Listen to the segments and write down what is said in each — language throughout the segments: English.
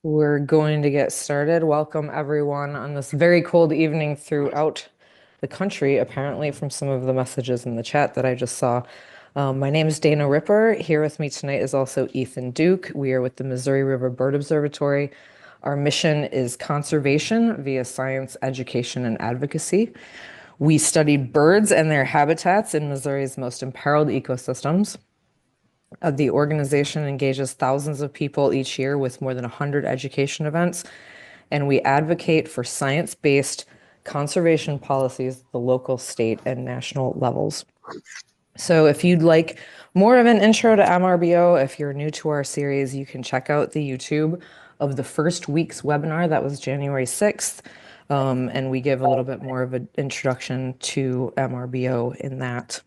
We're going to get started. Welcome, everyone, on this very cold evening throughout the country, apparently, from some of the messages in the chat that I just saw. My name is Dana Ripper. Here with me tonight is also Ethan Duke. We are with the Missouri River Bird Observatory. Our mission is conservation via science, education, and advocacy. We study birds and their habitats in Missouri's most imperiled ecosystems. The organization engages thousands of people each year with more than 100 education events, and we advocate for science-based conservation policies at the local, state, and national levels. So if you'd like more of an intro to MRBO, if you're new to our series, you can check out the YouTube of the first week's webinar. That was January 6th. And we give a little bit more of an introduction to MRBO in that.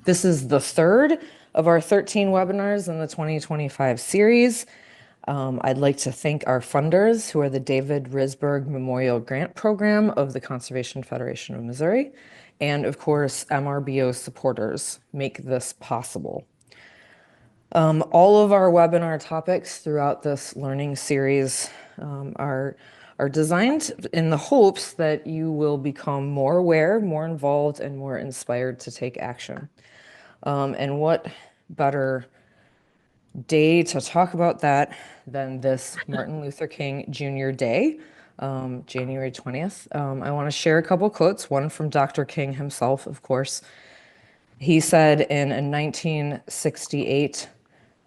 This is the third of our 13 webinars in the 2025 series. I'd like to thank our funders, who are the David Risberg Memorial Grant Program of the Conservation Federation of Missouri, and of course, MRBO supporters make this possible. All of our webinar topics throughout this learning series are designed in the hopes that you will become more aware, more involved, and more inspired to take action. And what better day to talk about that than this Martin Luther King Jr. Day, January 20th. I want to share a couple quotes, one from Dr. King himself, of course. He said in a 1968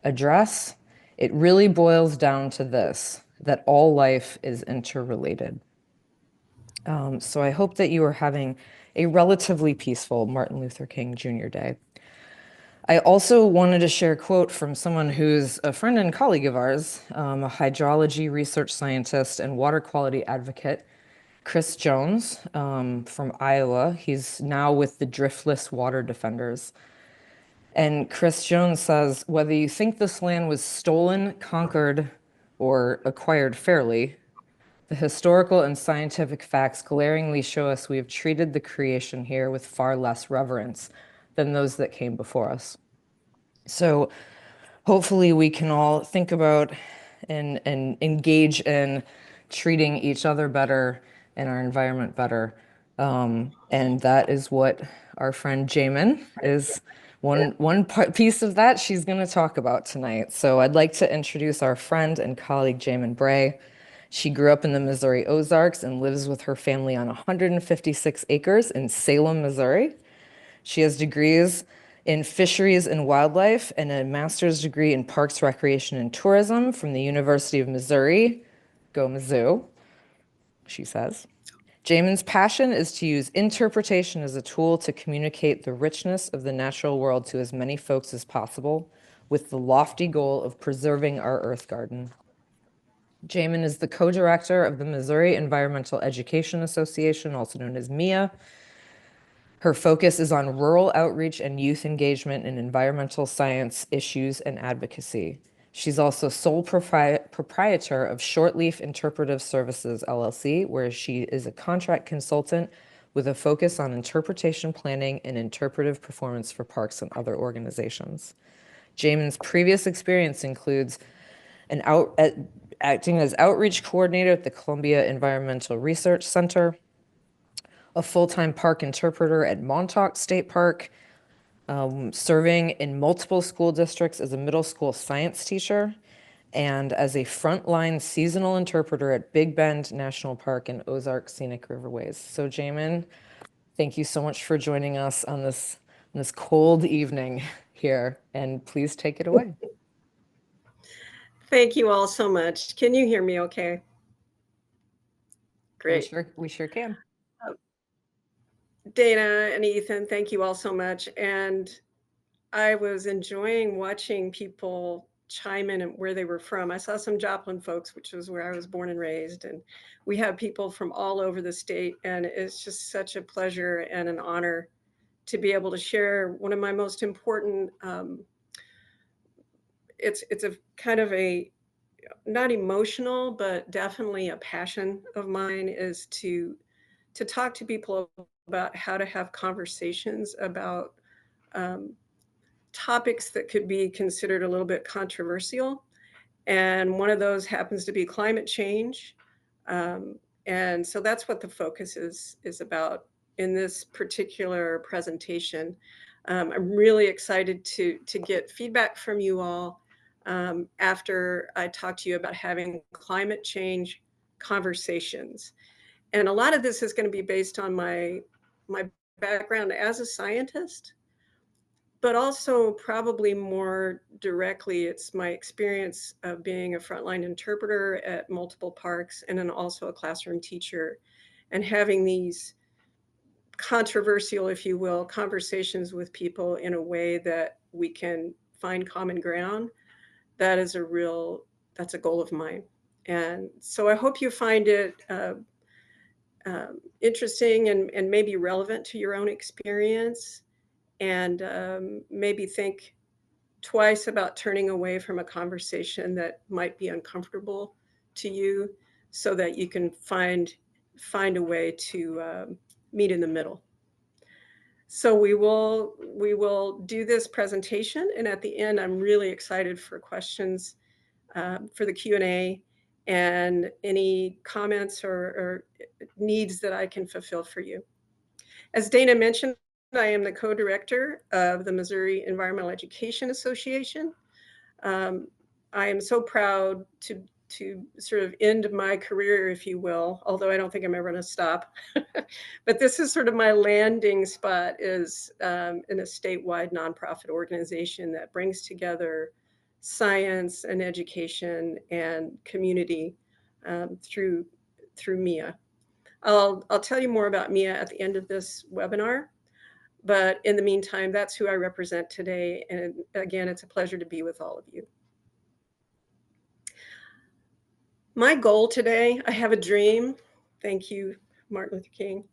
address, "It really boils down to this, that all life is interrelated." So I hope that you are having a relatively peaceful Martin Luther King Jr. Day. I also wanted to share a quote from someone who's a friend and colleague of ours, a hydrology research scientist and water quality advocate, Chris Jones, from Iowa. He's now with the Driftless Water Defenders. And Chris Jones says, "Whether you think this land was stolen, conquered, or acquired fairly, the historical and scientific facts glaringly show us we have treated the creation here with far less reverence than those that came before us." So hopefully we can all think about and engage in treating each other better and our environment better. And that is what our friend Jamin is one piece of that she's going to talk about tonight. So I'd like to introduce our friend and colleague Jamin Bray. She grew up in the Missouri Ozarks and lives with her family on 156 acres in Salem, Missouri. She has degrees in fisheries and wildlife and a master's degree in parks, recreation, and tourism from the University of Missouri. Go Mizzou, she says. Jamin's passion is to use interpretation as a tool to communicate the richness of the natural world to as many folks as possible, with the lofty goal of preserving our Earth Garden. Jamin is the co-director of the Missouri Environmental Education Association, also known as MIA. Her focus is on rural outreach and youth engagement in environmental science issues and advocacy. She's also sole proprietor of Shortleaf Interpretive Services, LLC, where she is a contract consultant with a focus on interpretation planning and interpretive performance for parks and other organizations. Jamin's previous experience includes acting as outreach coordinator at the Columbia Environmental Research Center, a full-time park interpreter at Montauk State Park, serving in multiple school districts as a middle school science teacher, and as a frontline seasonal interpreter at Big Bend National Park and Ozark Scenic Riverways. So Jamin, thank you so much for joining us on this cold evening here, and please take it away. Thank you all so much. Can you hear me okay? Great. We sure can. Dana and Ethan, thank you all so much. And I was enjoying watching people chime in and where they were from. I saw some Joplin folks, which was where I was born and raised. And we have people from all over the state. And it's just such a pleasure and an honor to be able to share one of my most important, it's a kind of a, not emotional, but definitely a passion of mine is to talk to people about how to have conversations about topics that could be considered a little bit controversial And one of those happens to be climate change. Um, and so that's what the focus is about in this particular presentation. I'm really excited to get feedback from you all after I talk to you about having climate change conversations. And a lot of this is going to be based on my background as a scientist, but also probably more directly, it's my experience of being a frontline interpreter at multiple parks and then also a classroom teacher and having these controversial, if you will, conversations with people in a way that we can find common ground. That is that's a goal of mine. And so I hope you find it interesting and maybe relevant to your own experience, and maybe think twice about turning away from a conversation that might be uncomfortable to you, so that you can find a way to meet in the middle. So we will do this presentation, and at the end, I'm really excited for questions, for the Q&A, and any comments or needs that I can fulfill for you. As Dana mentioned, I am the co-director of the Missouri Environmental Education Association. Um, I am so proud to sort of end my career, if you will, although I don't think I'm ever going to stop. But this is sort of my landing spot, is in a statewide nonprofit organization that brings together science and education and community through MIA. I'll tell you more about MIA at the end of this webinar. But in the meantime, that's who I represent today. And again, it's a pleasure to be with all of you. My goal today, I have a dream. Thank you, Martin Luther King.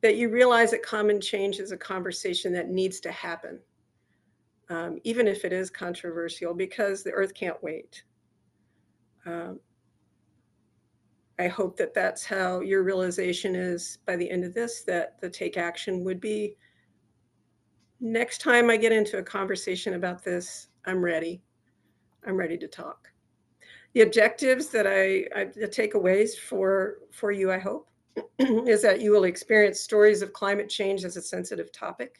That you realize that common change is a conversation that needs to happen, even if it is controversial, because the earth can't wait. I hope that that's how your realization is by the end of this, that the take action would be, next time I get into a conversation about this, I'm ready. I'm ready to talk. The objectives that the takeaways for you, I hope, is that you will experience stories of climate change as a sensitive topic,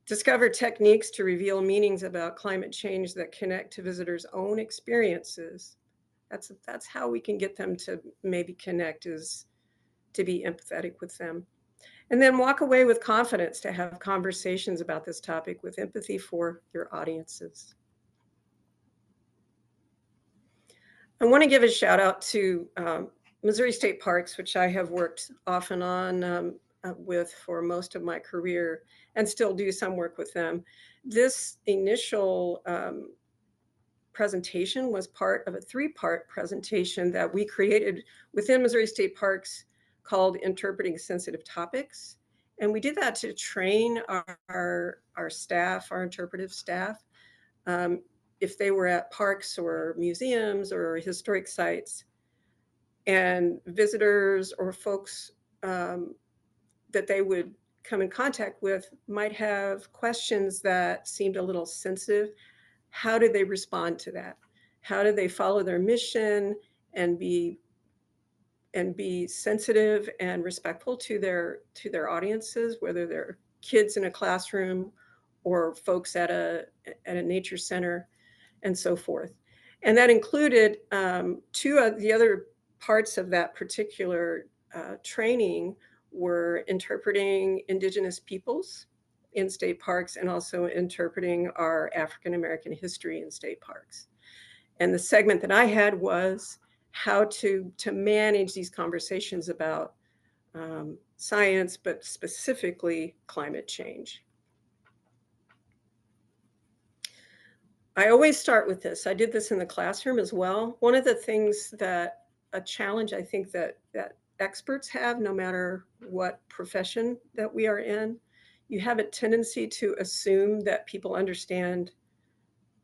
discover techniques to reveal meanings about climate change that connect to visitors' own experiences. That's how we can get them to maybe connect, is to be empathetic with them. And then walk away with confidence to have conversations about this topic with empathy for your audiences. I want to give a shout out to Missouri State Parks, which I have worked off and on with for most of my career, and still do some work with them. This initial presentation was part of a 3-part presentation that we created within Missouri State Parks called Interpreting Sensitive Topics. And we did that to train our staff, our interpretive staff, if they were at parks or museums or historic sites, and visitors or folks that they would come in contact with might have questions that seemed a little sensitive. How do they respond to that? How do they follow their mission and be sensitive and respectful to their audiences, whether they're kids in a classroom or folks at a nature center, and so forth. And that included 2 of the other parts of that particular training were interpreting Indigenous peoples in state parks, and also interpreting our African American history in state parks. And the segment that I had was how to manage these conversations about science, but specifically climate change. I always start with this. I did this in the classroom as well. One of the things a challenge I think that experts have, no matter what profession that we are in, you have a tendency to assume that people understand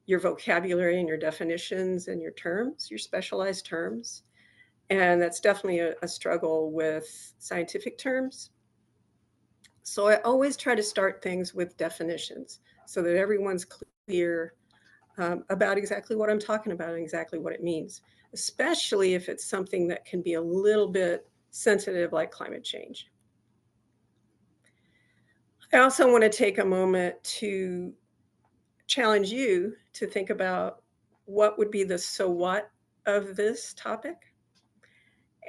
your vocabulary and your definitions and your terms, your specialized terms. And that's definitely a struggle with scientific terms. So I always try to start things with definitions so that everyone's clear about exactly what I'm talking about and exactly what it means, especially if it's something that can be a little bit sensitive like climate change. I also want to take a moment to challenge you to think about what would be the so what of this topic.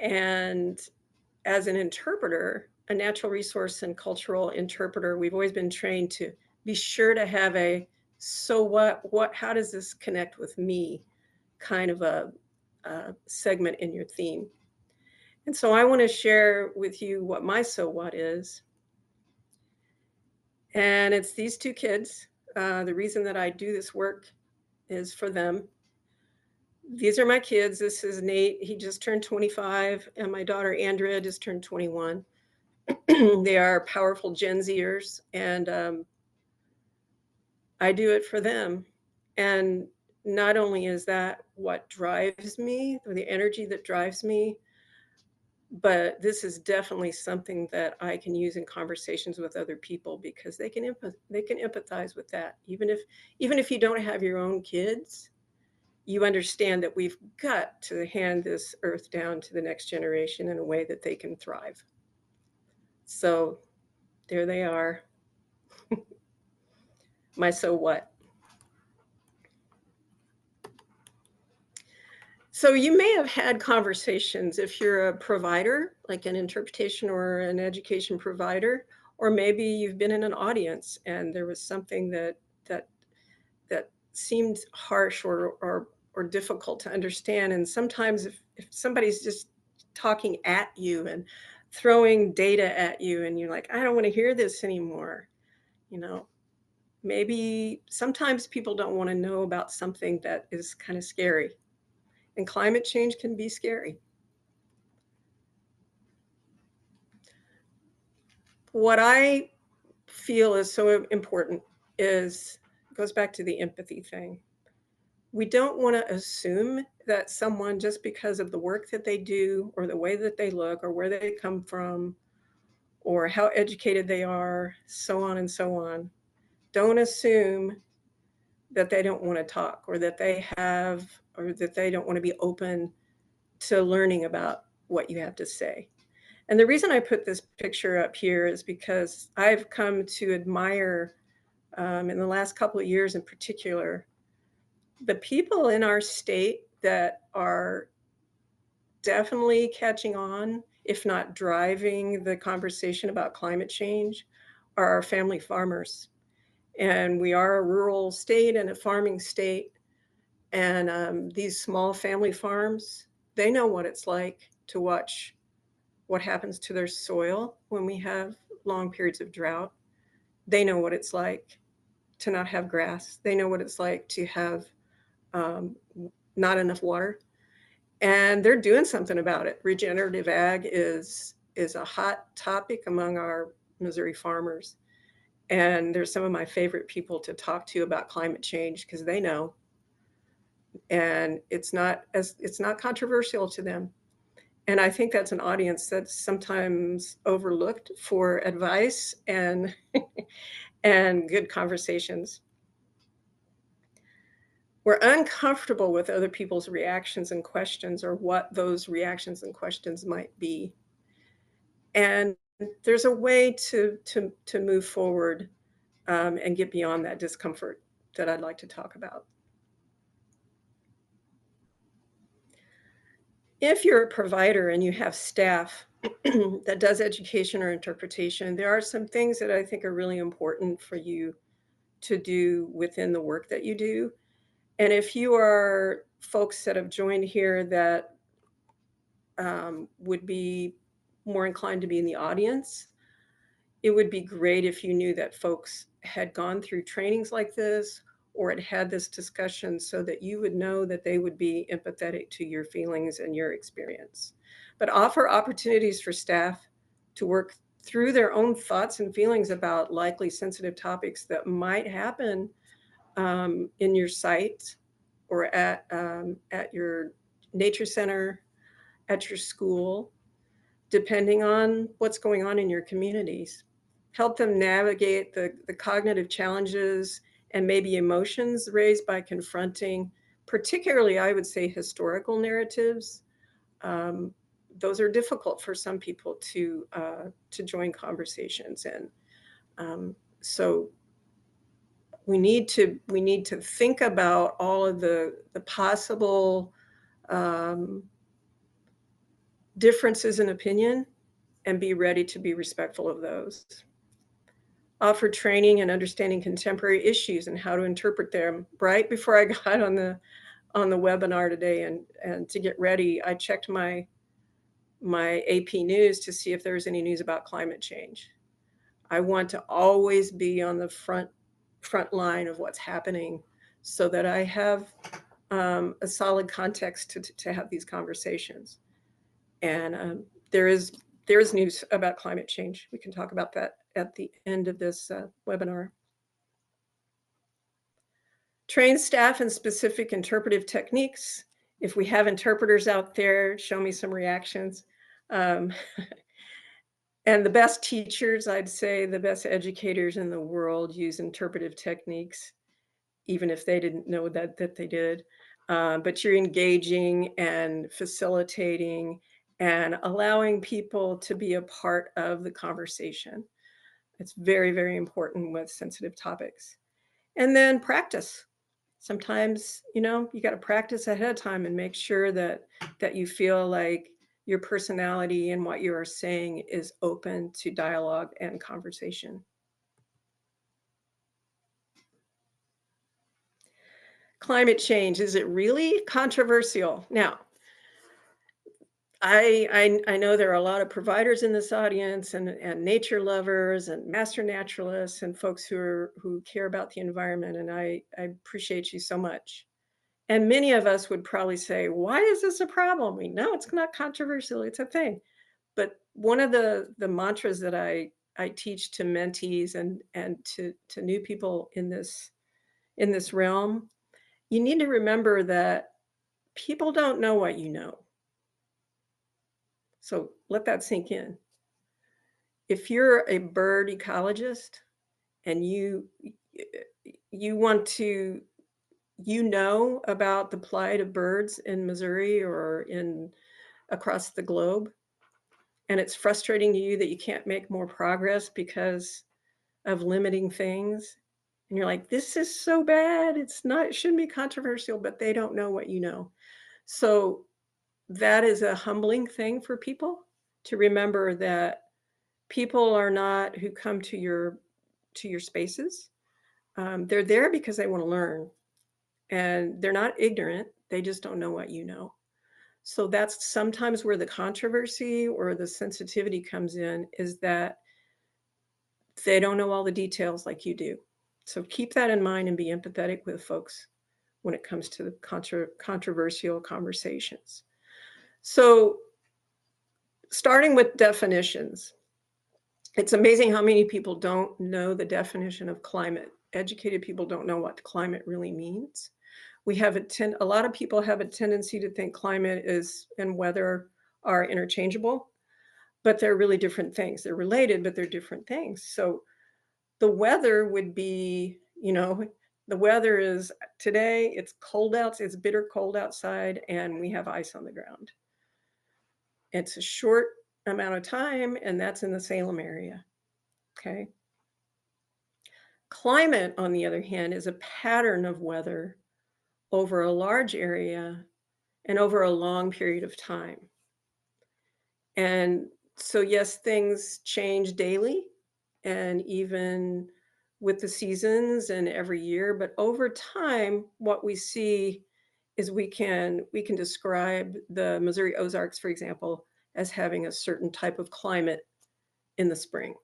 And as an interpreter, a natural resource and cultural interpreter, we've always been trained to be sure to have a so what, how does this connect with me kind of a segment in your theme. And so I want to share with you what my so what is. And it's these two kids. The reason that I do this work is for them. These are my kids. This is Nate. He just turned 25, and my daughter Andrea just turned 21. They are powerful Gen Zers, and I do it for them. And not only is that what drives me, or the energy that drives me, but this is definitely something that I can use in conversations with other people because they can empathize with that. Even if you don't have your own kids, you understand that we've got to hand this earth down to the next generation in a way that they can thrive. So there they are. My so what? So you may have had conversations if you're a provider, like an interpretation or an education provider, or maybe you've been in an audience and there was something that that seemed harsh or difficult to understand. And sometimes if somebody's just talking at you and throwing data at you and you're like, I don't want to hear this anymore, you know, maybe sometimes people don't want to know about something that is kind of scary. And climate change can be scary. What I feel is so important is goes back to the empathy thing. We don't want to assume that someone, just because of the work that they do or the way that they look or where they come from or how educated they are, so on and so on, don't assume that they don't want to talk or that they have or that they don't want to be open to learning about what you have to say. And the reason I put this picture up here is because I've come to admire, in the last couple of years in particular, the people in our state that are definitely catching on, if not driving the conversation about climate change, are our family farmers. And we are a rural state and a farming state. And these small family farms, they know what it's like to watch what happens to their soil when we have long periods of drought. They know what it's like to not have grass. They know what it's like to have um, not enough water, and they're doing something about it. Regenerative ag is a hot topic among our Missouri farmers, and they're some of my favorite people to talk to about climate change because they know, and it's not controversial to them. And I think that's an audience that's sometimes overlooked for advice and and good conversations. We're uncomfortable with other people's reactions and questions or what those reactions and questions might be. And there's a way to move forward and get beyond that discomfort that I'd like to talk about. If you're a provider and you have staff that does education or interpretation, there are some things that I think are really important for you to do within the work that you do. And if you are folks that have joined here that would be more inclined to be in the audience, it would be great if you knew that folks had gone through trainings like this or had had this discussion so that you would know that they would be empathetic to your feelings and your experience. But offer opportunities for staff to work through their own thoughts and feelings about likely sensitive topics that might happen in your site or at your nature center, at your school, depending on what's going on in your communities. Help them navigate the cognitive challenges and maybe emotions raised by confronting, particularly, I would say, historical narratives. Um, those are difficult for some people to join conversations, and so we need to think about all of the possible um, differences in opinion and be ready to be respectful of those. Offer training and understanding contemporary issues and how to interpret them. Right before I got on the webinar today and to get ready, I checked my AP news to see if there was any news about climate change. I want to always be on the front line of what's happening so that I have a solid context to have these conversations. And there is news about climate change. We can talk about that at the end of this webinar. Train staff in specific interpretive techniques. If we have interpreters out there, show me some reactions. Um, and the best teachers, I'd say the best educators in the world use interpretive techniques, even if they didn't know that they did. But you're engaging and facilitating and allowing people to be a part of the conversation. It's very, very important with sensitive topics. And then practice. Sometimes, you got to practice ahead of time and make sure that you feel like your personality and what you are saying is open to dialogue and conversation. Climate change, is it really controversial? Now, I know there are a lot of providers in this audience and nature lovers and master naturalists and folks who care about the environment, and I appreciate you so much. And many of us would probably say, why is this a problem? We know it's not controversial, it's a thing. But one of the mantras that I teach to mentees and to new people in this realm, you need to remember that people don't know what you know. So let that sink in. If you're a bird ecologist and you want to about the plight of birds in Missouri or in across the globe, and it's frustrating to you that you can't make more progress because of limiting things, and you're like, this is so bad, it shouldn't be controversial, but they don't know what you know. So that is a humbling thing for people to remember, that people are not who come to your spaces. They're there because they want to learn, and they're not ignorant. They just don't know what you know. So that's sometimes where the controversy or the sensitivity comes in, is that they don't know all the details like you do. So keep that in mind and be empathetic with folks when it comes to controversial conversations. So starting with definitions, it's amazing how many people don't know the definition of climate. Educated people don't know what climate really means. A lot of people have a tendency to think climate and weather are interchangeable, but they're really different things. They're related, but they're different things. So the weather would be, the weather is today, it's cold outside, it's bitter cold outside, and we have ice on the ground. It's a short amount of time, and that's in the Salem area. Okay. Climate, on the other hand, is a pattern of weather over a large area and over a long period of time. And so, yes, things change daily and even with the seasons and every year, but over time, what we see is we can describe the Missouri Ozarks, for example, as having a certain type of climate in the spring.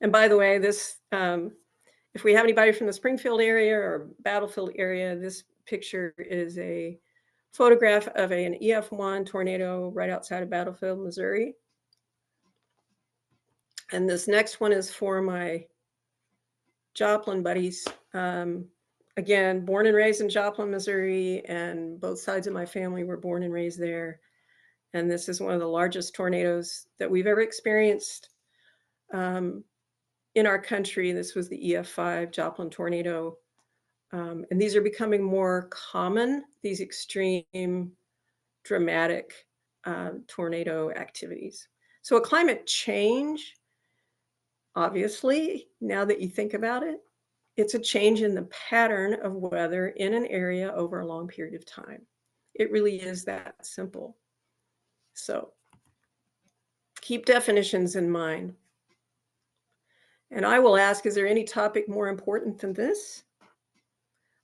And by the way, if we have anybody from the Springfield area or Battlefield area, this picture is a photograph of an EF1 tornado right outside of Battlefield, Missouri. And this next one is for my Joplin buddies. Again, born and raised in Joplin, Missouri, and both sides of my family were born and raised there. And this is one of the largest tornadoes that we've ever experienced in our country, this was the EF5 Joplin tornado. And these are becoming more common, these extreme, dramatic tornado activities. So a climate change, obviously, now that you think about it, it's a change in the pattern of weather in an area over a long period of time. It really is that simple. So keep definitions in mind. And I will ask, is there any topic more important than this?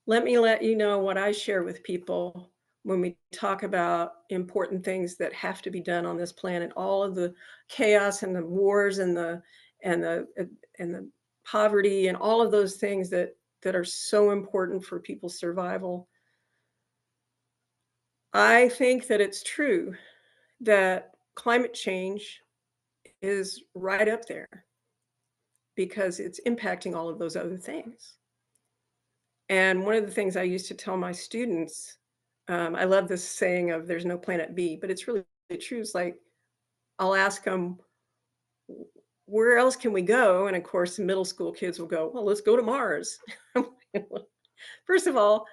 Let me let you know what I share with people when we talk about important things that have to be done on this planet, all of the chaos and the wars and and the and the poverty and all of those things that are so important for people's survival. I think that it's true that climate change is right up there because it's impacting all of those other things. And one of the things I used to tell my students, I love this saying of there's no planet B, but it's really true. It's like, I'll ask them, where else can we go? And of course, middle school kids will go, well, let's go to Mars. First of all,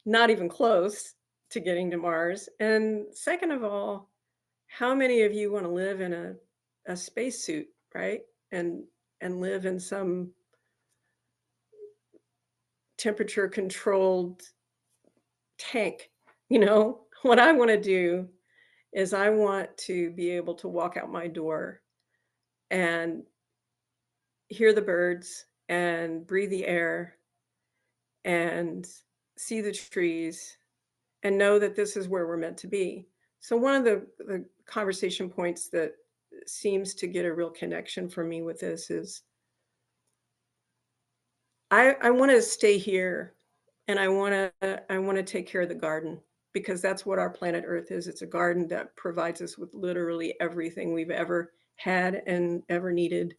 not even close to getting to Mars. And second of all, how many of you want to live in a spacesuit, right? And live in some temperature controlled tank? You know, what I want to do is I want to be able to walk out my door and hear the birds and breathe the air and see the trees and know that this is where we're meant to be. So one of the conversation points that seems to get a real connection for me with this is I want to stay here and I want to take care of the garden because that's what our planet Earth is. It's a garden that provides us with literally everything we've ever had and ever needed.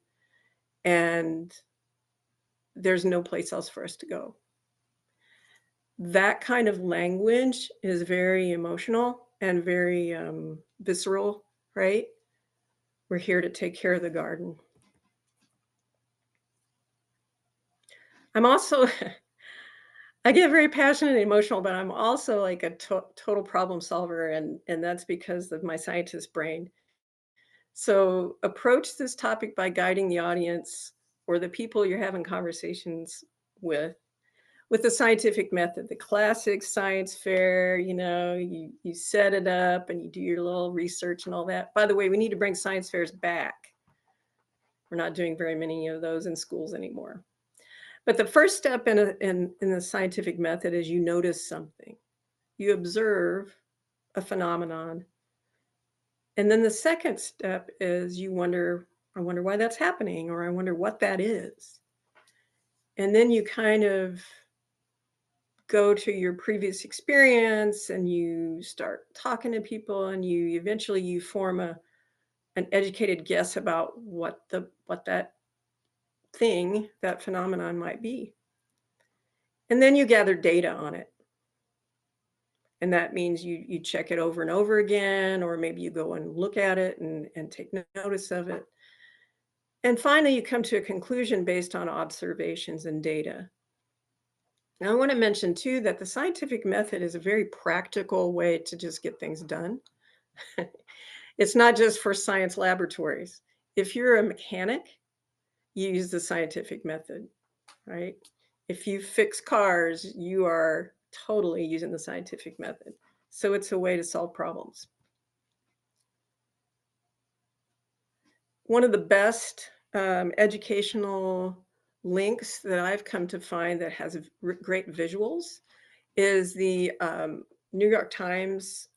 And there's no place else for us to go. That kind of language is very emotional and very visceral, right? We're here to take care of the garden. I'm also, I get very passionate and emotional, but I'm also like a total problem solver, and that's because of my scientist brain. So approach this topic by guiding the audience or the people you're having conversations with the scientific method, the classic science fair. You set it up and you do your little research and all that. By the way, we need to bring science fairs back. We're not doing very many of those in schools anymore. But the first step in the scientific method is you notice something. You observe a phenomenon. And then the second step is I wonder why that's happening, or I wonder what that is. And then you kind of go to your previous experience and you start talking to people and you eventually form an educated guess about what that thing, that phenomenon might be. And then you gather data on it. And that means you check it over and over again, or maybe you go and look at it and take notice of it. And finally, you come to a conclusion based on observations and data. Now, I want to mention too that the scientific method is a very practical way to just get things done. It's not just for science laboratories. If you're a mechanic, you use the scientific method, right? If you fix cars, you are totally using the scientific method. So it's a way to solve problems. One of the best educational links that I've come to find that has great visuals is the New York Times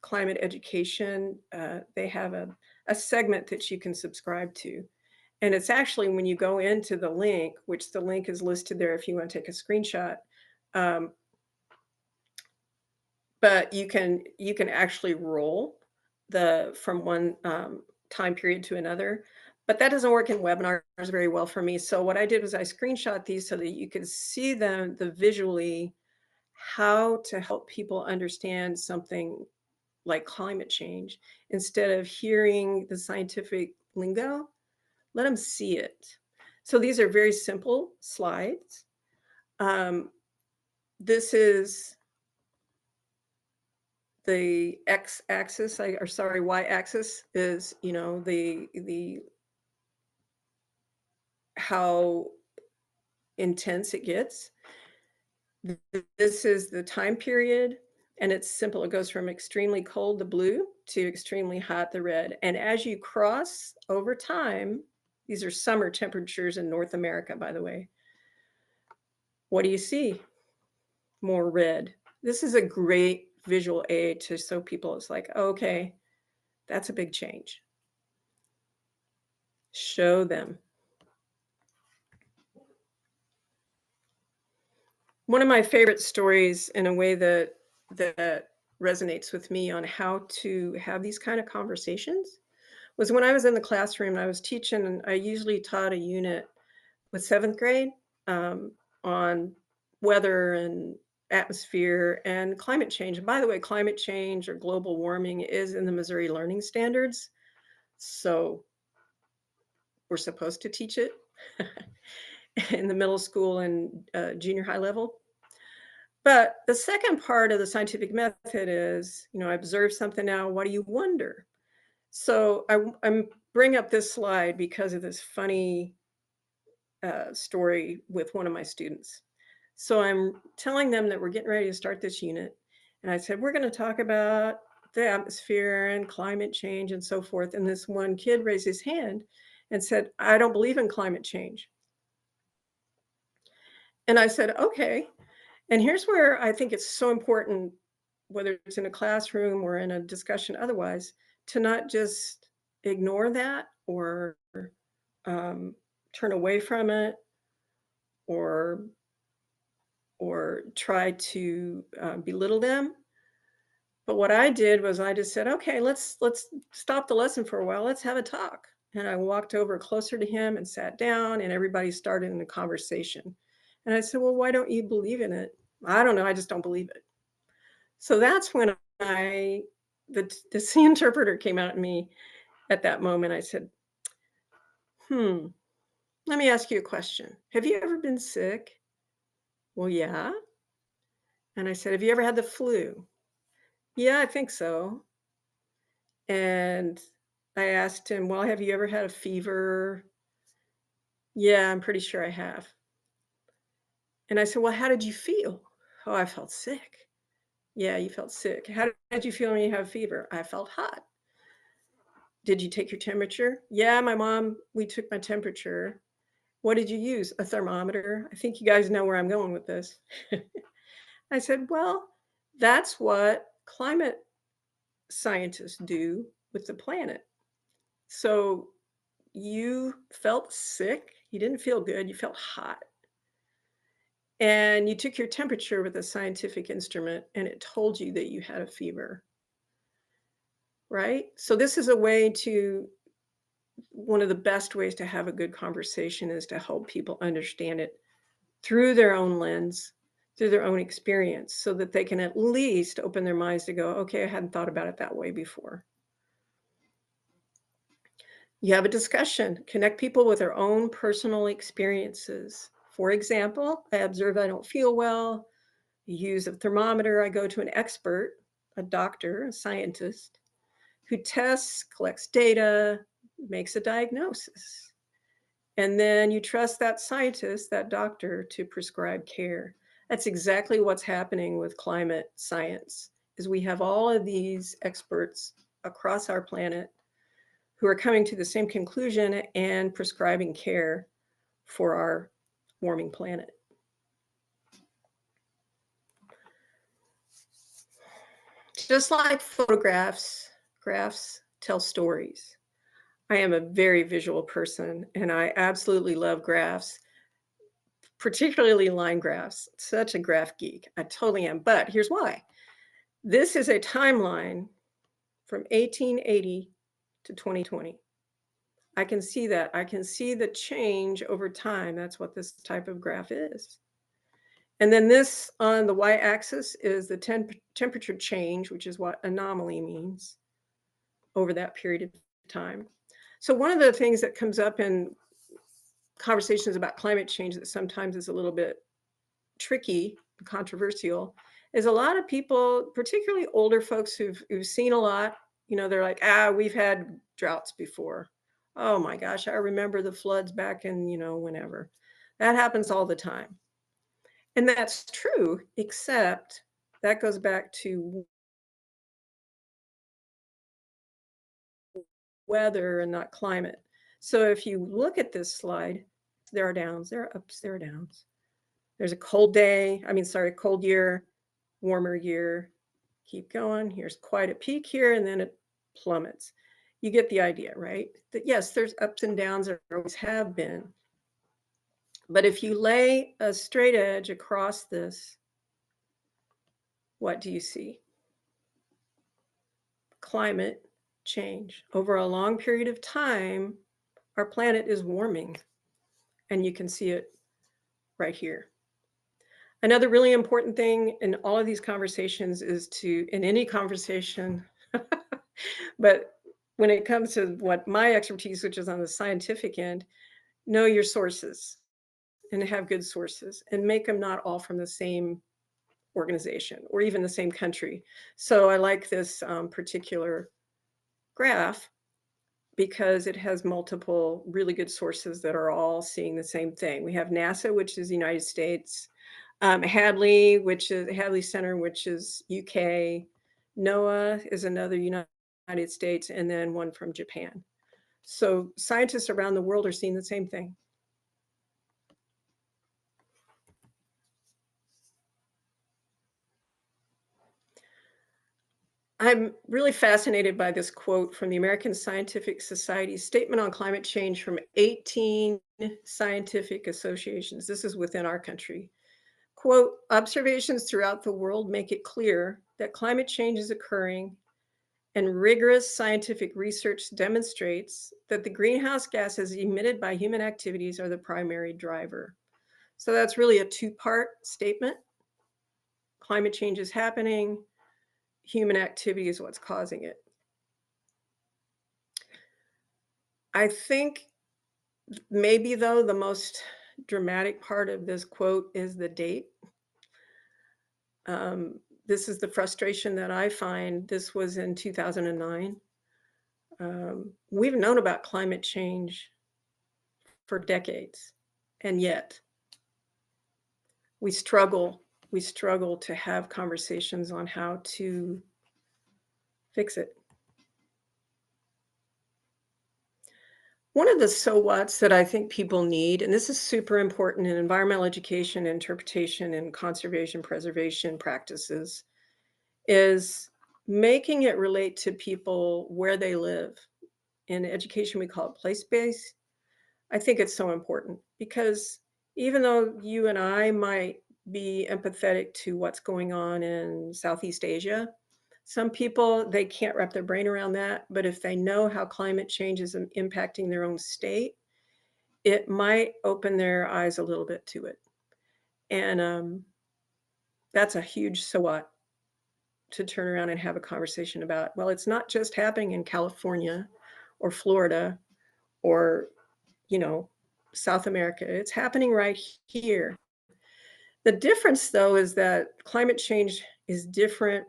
climate education. They have a segment that you can subscribe to. And it's actually when you go into the link, which the link is listed there if you want to take a screenshot. But you can actually roll from one time period to another. But that doesn't work in webinars very well for me. So what I did was I screenshot these so that you could see them visually, how to help people understand something like climate change. Instead of hearing the scientific lingo, let them see it. So these are very simple slides. This is the x-axis, or sorry, y-axis is, you know, the how intense it gets. This is the time period, and it's simple. It goes from extremely cold, the blue, to extremely hot, the red. And as you cross over time, these are summer temperatures in North America, by the way. What do you see? More red. This is a great visual aid to show people it's like, okay, that's a big change. Show them. One of my favorite stories, in a way that resonates with me on how to have these kind of conversations, was when I was in the classroom. I was teaching, and I usually taught a unit with 7th grade on weather and atmosphere and climate change. And by the way, climate change or global warming is in the Missouri Learning Standards, so we're supposed to teach it in the middle school and junior high level. But the second part of the scientific method is, you know, I observe something now. What do you wonder? So I bring up this slide because of this funny story with one of my students. So I'm telling them that we're getting ready to start this unit. And I said, we're going to talk about the atmosphere and climate change and so forth. And this one kid raised his hand and said, I don't believe in climate change. And I said, okay. And here's where I think it's so important, whether it's in a classroom or in a discussion otherwise, to not just ignore that or turn away from it or try to belittle them. But what I did was I just said, okay, let's stop the lesson for a while. Let's have a talk. And I walked over closer to him and sat down, and everybody started in a conversation. And I said, well, why don't you believe in it? I don't know. I just don't believe it. So that's when the sea interpreter came out at me at that moment. I said, let me ask you a question. Have you ever been sick? Well, yeah. And I said, have you ever had the flu? Yeah, I think so. And I asked him, well, have you ever had a fever? Yeah, I'm pretty sure I have. And I said, well, how did you feel? Oh, I felt sick. Yeah, you felt sick. How did you feel when you have fever? I felt hot. Did you take your temperature? Yeah, we took my temperature. What did you use? A thermometer. I think you guys know where I'm going with this. I said, well, that's what climate scientists do with the planet. So you felt sick. You didn't feel good. You felt hot. And you took your temperature with a scientific instrument, and it told you that you had a fever. Right? So this is one of the best ways to have a good conversation is to help people understand it through their own lens, through their own experience, so that they can at least open their minds to go, okay, I hadn't thought about it that way before. You have a discussion, connect people with their own personal experiences. For example, I observe I don't feel well, use a thermometer, I go to an expert, a doctor, a scientist, who tests, collects data, makes a diagnosis. And then you trust that scientist, that doctor, to prescribe care. That's exactly what's happening with climate science, is we have all of these experts across our planet who are coming to the same conclusion and prescribing care for our warming planet. Just like photographs, graphs tell stories. I am a very visual person, and I absolutely love graphs, particularly line graphs. Such a graph geek. I totally am. But here's why. This is a timeline from 1880 to 2020. I can see that. I can see the change over time. That's what this type of graph is. And then this on the y-axis is the temperature change, which is what anomaly means over that period of time. So one of the things that comes up in conversations about climate change that sometimes is a little bit tricky, controversial, is a lot of people, particularly older folks who've seen a lot, they're like, we've had droughts before. Oh my gosh, I remember the floods back in, whenever. That happens all the time. And that's true, except that goes back to weather and not climate. So if you look at this slide, there are downs, there are ups, there are downs. There's a cold day, cold year, warmer year, keep going. Here's quite a peak here, and then it plummets. You get the idea, right? That yes, there's ups and downs, there always have been. But if you lay a straight edge across this, what do you see? Climate change. Over a long period of time, our planet is warming, and you can see it right here. Another really important thing in all of these conversations is in any conversation, but when it comes to what my expertise, which is on the scientific end, know your sources and have good sources and make them not all from the same organization or even the same country. So I like this particular graph because it has multiple really good sources that are all seeing the same thing. We have NASA, which is the United States, Hadley, which is Hadley Center, which is UK, NOAA is another United States, and then one from Japan. So scientists around the world are seeing the same thing. I'm really fascinated by this quote from the American Scientific Society's statement on climate change from 18 scientific associations. This is within our country. Quote, observations throughout the world make it clear that climate change is occurring, and rigorous scientific research demonstrates that the greenhouse gases emitted by human activities are the primary driver. So that's really a two-part statement. Climate change is happening. Human activity is what's causing it. I think maybe, though, the most dramatic part of this quote is the date. This is the frustration that I find. This was in 2009. We've known about climate change for decades, and yet we struggle to have conversations on how to fix it. One of the so whats that I think people need, and this is super important in environmental education, interpretation, and conservation preservation practices, is making it relate to people where they live. In education, we call it place-based. I think it's so important because even though you and I might be empathetic to what's going on in Southeast Asia, some people, they can't wrap their brain around that. But if they know how climate change is impacting their own state, it might open their eyes a little bit to it. And that's a huge so what to turn around and have a conversation about. Well, it's not just happening in California or Florida or, South America. It's happening right here. The difference, though, is that climate change is different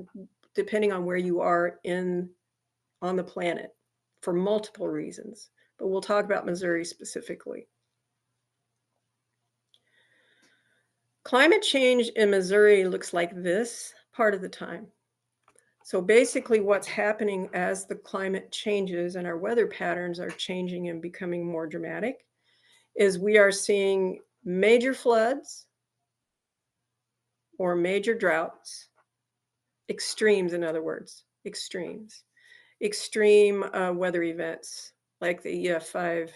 depending on where you are on the planet for multiple reasons. But we'll talk about Missouri specifically. Climate change in Missouri looks like this part of the time. So basically what's happening as the climate changes and our weather patterns are changing and becoming more dramatic is we are seeing major floods or major droughts, extremes, in other words, extremes, extreme weather events like the EF5,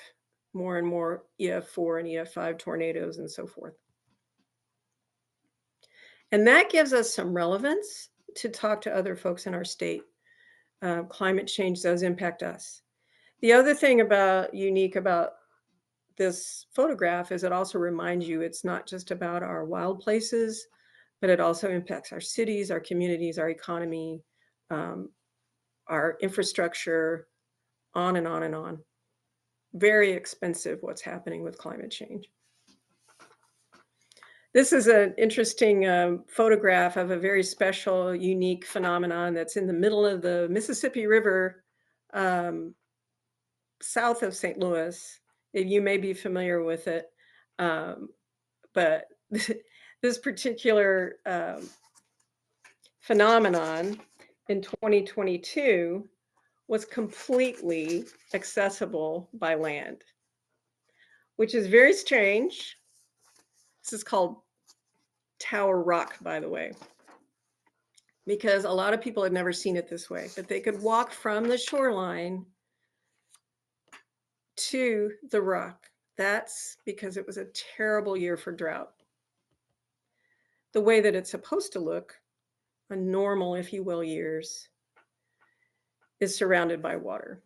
more and more EF4 and EF5 tornadoes and so forth. And that gives us some relevance to talk to other folks in our state. Climate change does impact us. The other thing unique about this photograph is it also reminds you it's not just about our wild places, but it also impacts our cities, our communities, our economy, our infrastructure, on and on and on. very expensive what's happening with climate change. This is an interesting photograph of a very special, unique phenomenon that's in the middle of the Mississippi River, um, south of St. Louis. You may be familiar with it, but this particular phenomenon in 2022 was completely accessible by land, which is very strange. This is called Tower Rock, by the way, because a lot of people had never seen it this way, but they could walk from the shoreline to the rock. That's because it was a terrible year for drought. The way that it's supposed to look, a normal, if you will, years, is surrounded by water.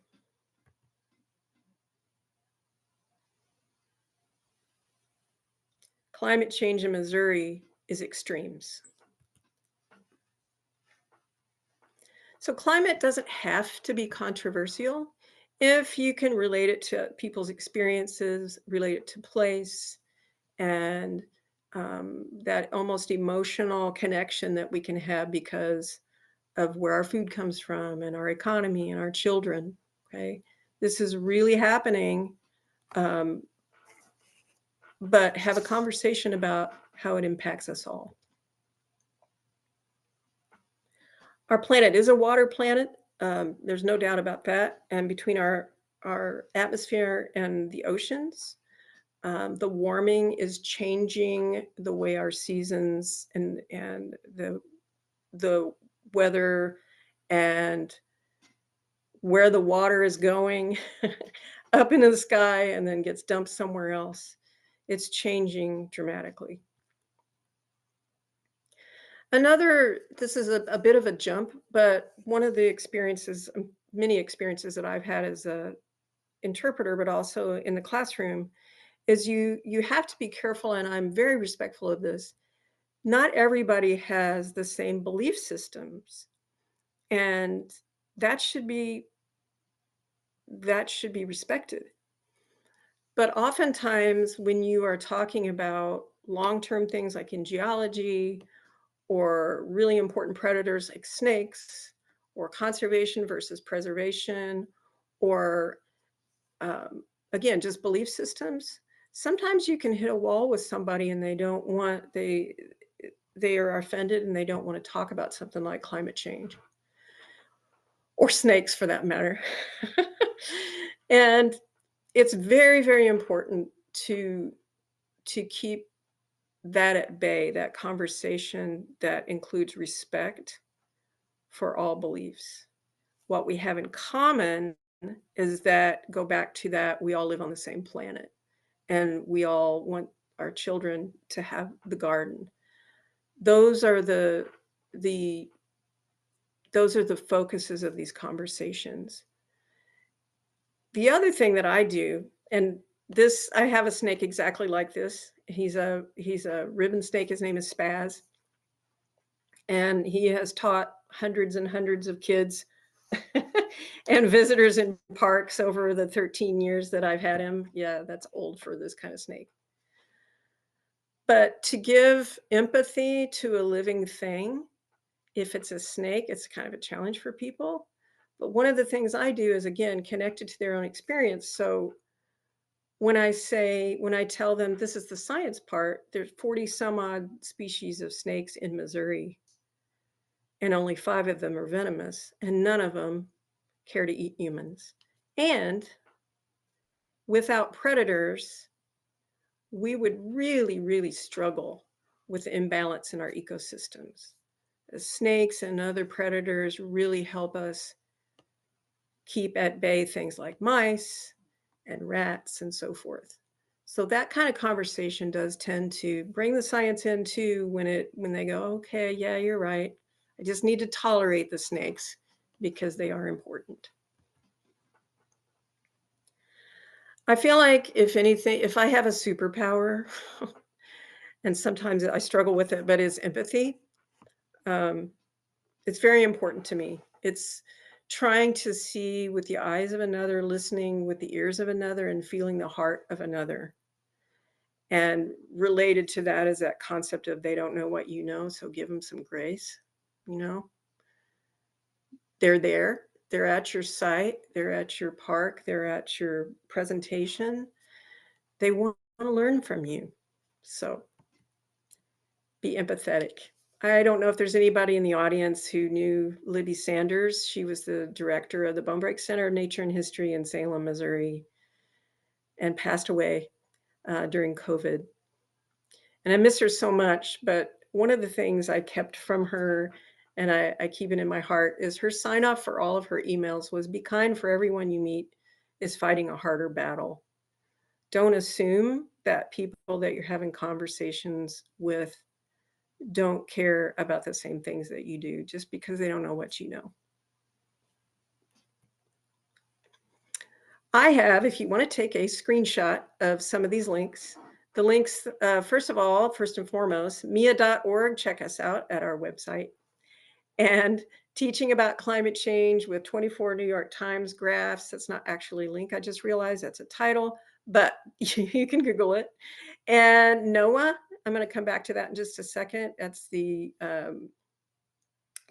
Climate change in Missouri is extremes. So climate doesn't have to be controversial if you can relate it to people's experiences, relate it to place, and that almost emotional connection that we can have because of where our food comes from and our economy and our children. Okay, this is really happening, but have a conversation about how it impacts us all. Our planet is a water planet. There's no doubt about that. And between our atmosphere and the oceans, the warming is changing the way our seasons and the weather and where the water is going up into the sky and then gets dumped somewhere else. It's changing dramatically. This is a bit of a jump, but one of the experiences, many experiences that I've had as a interpreter, but also in the classroom, is you have to be careful, and I'm very respectful of this. Not everybody has the same belief systems, and that should be respected. But oftentimes when you are talking about long-term things like in geology or really important predators like snakes or conservation versus preservation or again, just belief systems, sometimes you can hit a wall with somebody and they are offended and they don't want to talk about something like climate change or snakes for that matter. And it's very, very important to keep that at bay, that conversation that includes respect for all beliefs. What we have in common is that, go back to that, we all live on the same planet and we all want our children to have the garden. Those are the focuses of these conversations. The other thing that I do, and this, I have a snake exactly like this. He's a ribbon snake. His name is Spaz. And he has taught hundreds and hundreds of kids and visitors in parks over the 13 years that I've had him. Yeah, that's old for this kind of snake. But to give empathy to a living thing, if it's a snake, it's kind of a challenge for people. But one of the things I do is, again, connected to their own experience. So when I tell them this is the science part, there's 40 some odd species of snakes in Missouri, and only 5 of them are venomous, and none of them care to eat humans. And without predators, we would really, really struggle with the imbalance in our ecosystems. The snakes and other predators really help us keep at bay things like mice and rats and so forth. So that kind of conversation does tend to bring the science in too when they go, okay, yeah, you're right. I just need to tolerate the snakes because they are important. I feel like if anything, if I have a superpower, and sometimes I struggle with it, but it's empathy. It's very important to me. It's trying to see with the eyes of another, listening with the ears of another, and feeling the heart of another. And related to that is that concept of they don't know what you know, so give them some grace. You know, they're there, they're at your site, they're at your park, they're at your presentation. They want to learn from you. So be empathetic. I don't know if there's anybody in the audience who knew Libby Sanders. She was the director of the Bone Break Center of Nature and History in Salem, Missouri, and passed away during COVID. And I miss her so much. But one of the things I kept from her, and I keep it in my heart, is her sign off for all of her emails was be kind, for everyone you meet is fighting a harder battle. Don't assume that people that you're having conversations with don't care about the same things that you do just because they don't know what you know. I have, if you want to take a screenshot of some of these links, the links, first of all, first and foremost, mia.org, check us out at our website. And teaching about climate change with 24 New York Times graphs. That's not actually a link. I just realized that's a title, but you can Google it. And NOAA, I'm going to come back to that in just a second. That's the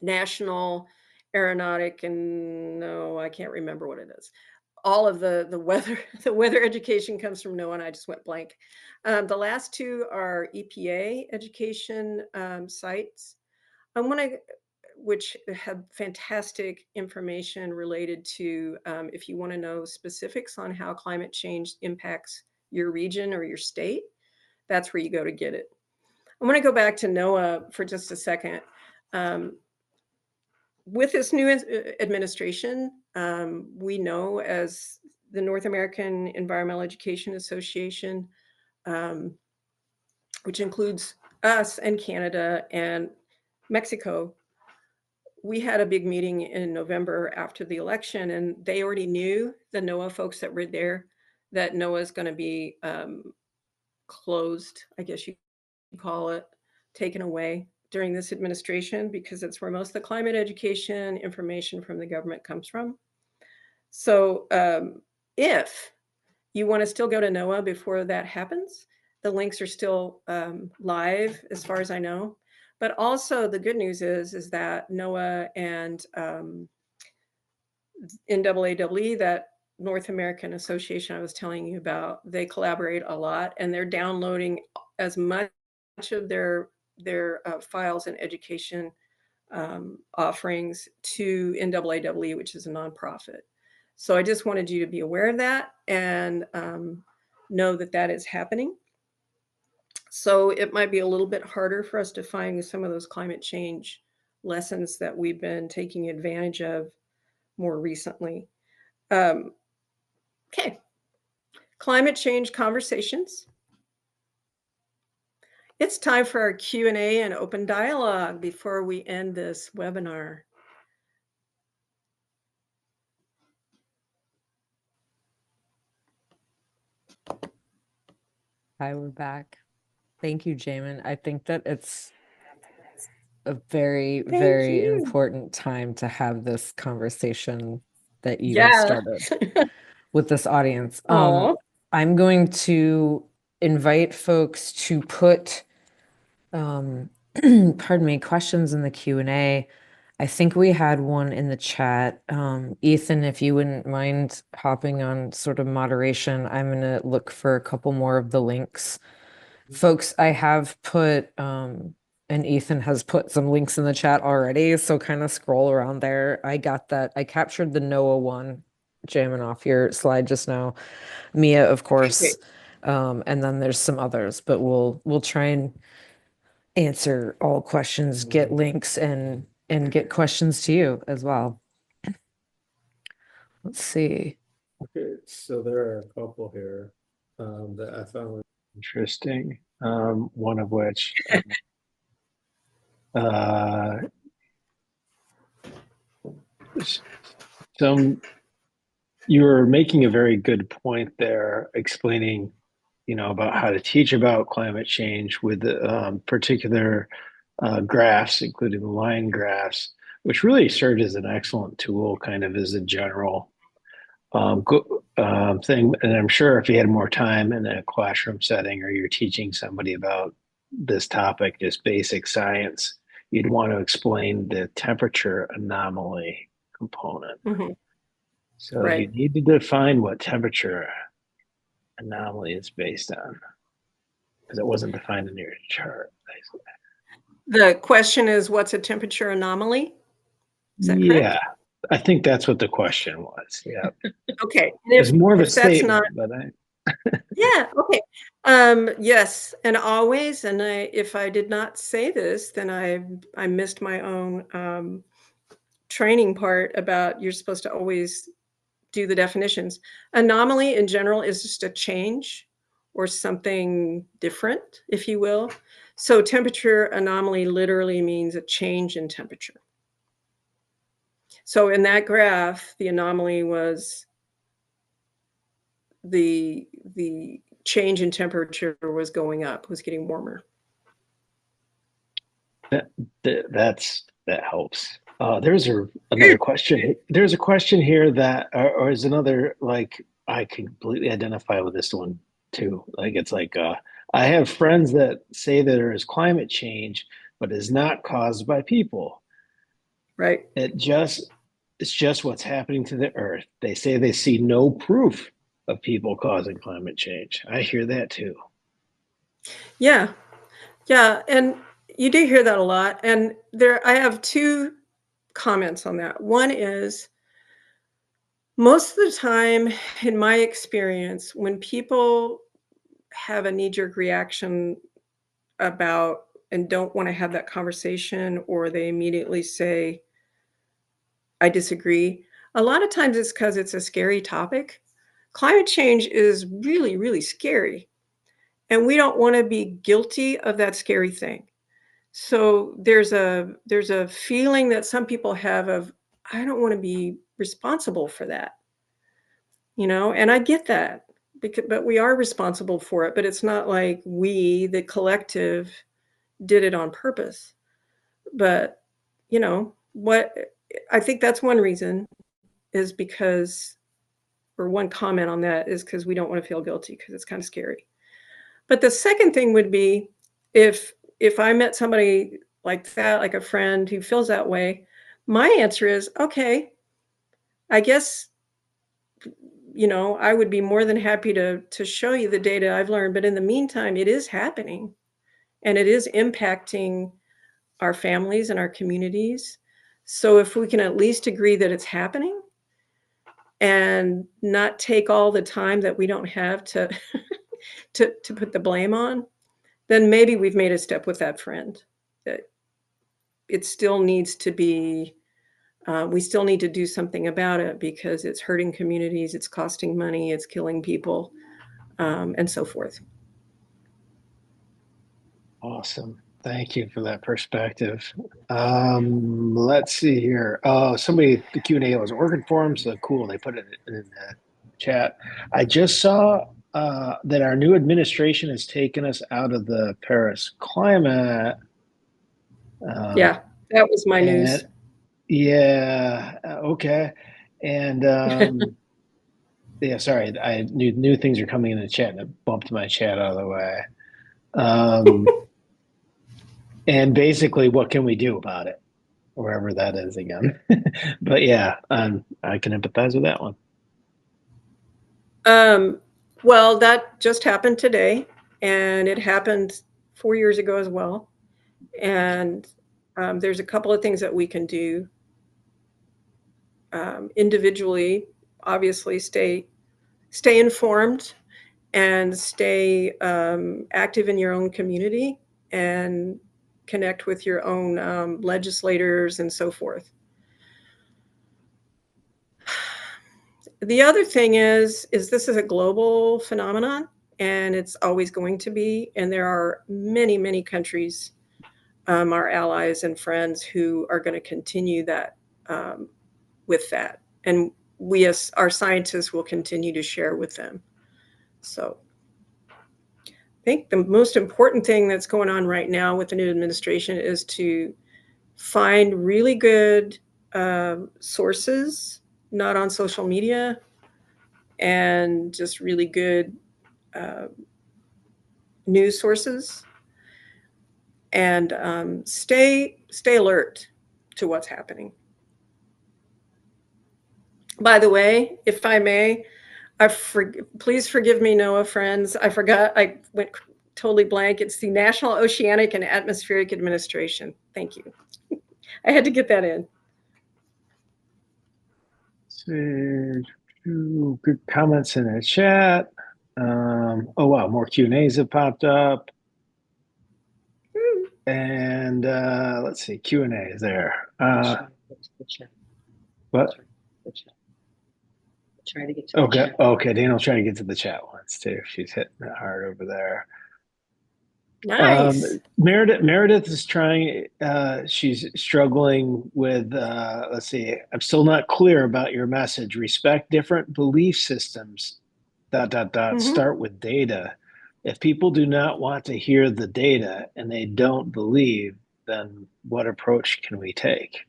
National Aeronautic, and no, I can't remember what it is. All of the weather the weather education comes from NOAA, and I just went blank. The last two are EPA education sites. I want to, which have fantastic information related to if you want to know specifics on how climate change impacts your region or your state, that's where you go to get it. I want to go back to NOAA for just a second. With this new administration, we know as the North American Environmental Education Association, um, which includes us and Canada and Mexico, we had a big meeting in November after the election, and they already knew, the NOAA folks that were there, that NOAA is going to be closed, I guess you call it, taken away during this administration, because it's where most of the climate education information from the government comes from. So if you want to still go to NOAA before that happens, the links are still live as far as I know. But also the good news is that NOAA and NAAWE, that North American Association I was telling you about, they collaborate a lot, and they're downloading as much of their files and education offerings to NAAWE, which is a nonprofit. So I just wanted you to be aware of that and know that that is happening. So it might be a little bit harder for us to find some of those climate change lessons that we've been taking advantage of more recently. Okay, climate change conversations. It's time for our Q&A and open dialogue before we end this webinar. Hi, we're back. Thank you, Jamin. I think that it's a very, Thank very you. important time to have this conversation that you have Yeah. started with this audience. Oh, I'm going to invite folks to put, pardon me, questions in the Q&A. I think we had one in the chat. Ethan, if you wouldn't mind hopping on sort of moderation, I'm going to look for a couple more of the links. Folks, I have put, and Ethan has put some links in the chat already, so kind of scroll around there. I got that. I captured the NOAA one, jamming off your slide just now. Mia, of okay, great. course. And then there's some others, but we'll try and answer all questions, get links and get questions to you as well. Let's see. Okay, so there are a couple here that I found interesting. One of which uh, some you were making a very good point there, explaining, about how to teach about climate change with particular graphs, including the line graphs. which really served as an excellent tool, kind of as a general thing. And I'm sure if you had more time in a classroom setting or you're teaching somebody about this topic, just basic science, you'd want to explain the temperature anomaly component. Mhm. So you Right. need to define what temperature anomaly is based on, because it wasn't defined in your chart. The question is, what's a temperature anomaly? Is that Yeah, correct? I think that's what the question was. Yeah, Okay. And it's more of a if that's not, statement, but yeah, okay. Yes, and always, and if I did not say this, then I missed my own training part about you're supposed to always do the definitions. Anomaly in general is just a change or something different, if you will. So temperature anomaly literally means a change in temperature. So in that graph, the anomaly was the change in temperature was going up, was getting warmer. that, that helps. There's another Good. question. There's a question here that, or is another like I completely identify with this one too. Like it's like I have friends that say that there is climate change, but is not caused by people. Right. It just it's just what's happening to the earth. They say they see no proof of people causing climate change. I hear that too. Yeah. Yeah. And you do hear that a lot. And there, I have two comments on that. One is most of the time, in my experience, when people have a knee jerk reaction about and don't want to have that conversation, or they immediately say, I disagree, a lot of times it's because it's a scary topic. Climate change is really, really scary. And we don't want to be guilty of that scary thing. So there's a feeling that some people have of I don't want to be responsible for that, and I get that because but we are responsible for it, but it's not like we, the collective, did it on purpose. But what I think that's one reason is because or one comment on that is because we don't want to feel guilty because it's kind of scary. But the second thing would be if I met somebody like that, like a friend who feels that way, my answer is, okay, I guess, I would be more than happy to show you the data I've learned. But in the meantime, it is happening and it is impacting our families and our communities. So if we can at least agree that it's happening and not take all the time that we don't have to to put the blame on, then maybe we've made a step with that friend. That it still needs to be, we still need to do something about it because it's hurting communities, it's costing money, it's killing people, and so forth. Awesome. Thank you for that perspective. Let's see here. Oh, somebody, the Q&A wasn't working for them, so cool. They put it in the chat. I just saw that our new administration has taken us out of the Paris climate. Um, Yeah, that was my news. and yeah, okay. And yeah, sorry, I knew new things are coming in the chat and it bumped my chat out of the way. Um, and basically, what can we do about it? Wherever that is again. But yeah, I can empathize with that one. Um, well, that just happened today, and it happened 4 years ago as well. And there's a couple of things that we can do individually. Obviously, stay informed and stay active in your own community and connect with your own legislators and so forth. The other thing is this is a global phenomenon and it's always going to be. And there are many, many countries, our allies and friends who are going to continue that with that. And we as our scientists will continue to share with them. So I think the most important thing that's going on right now with the new administration is to find really good sources, not on social media, and just really good uh, news sources, and stay alert to what's happening. By the way, if I may, please forgive me, NOAA friends. I forgot. I went totally blank. It's the National Oceanic and Atmospheric Administration. Thank you. I had to get that in. Good comments in the chat. Oh wow, more Q&As have popped up. And let's see, Q&A is there. What? Try to get to okay, the chat. Okay, Daniel's trying to get to the chat once too. She's hitting it hard over there. Nice. Meredith is trying. She's struggling with. Let's see. I'm still not clear about your message. Respect different belief systems. ... Start with data. If people do not want to hear the data and they don't believe, then what approach can we take?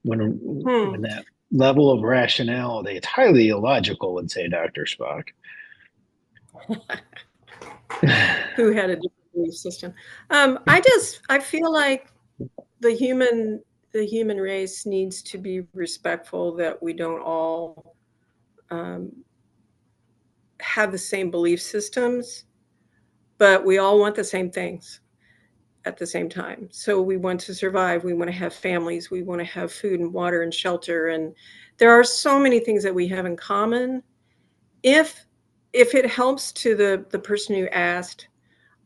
When that level of rationality, it's highly illogical, would say Dr. Spock. Who had a different belief system. I feel like the human race needs to be respectful that we don't all have the same belief systems, but we all want the same things at the same time. So we want to survive. We want to have families. We want to have food and water and shelter. And there are so many things that we have in common. If it helps to the person who asked,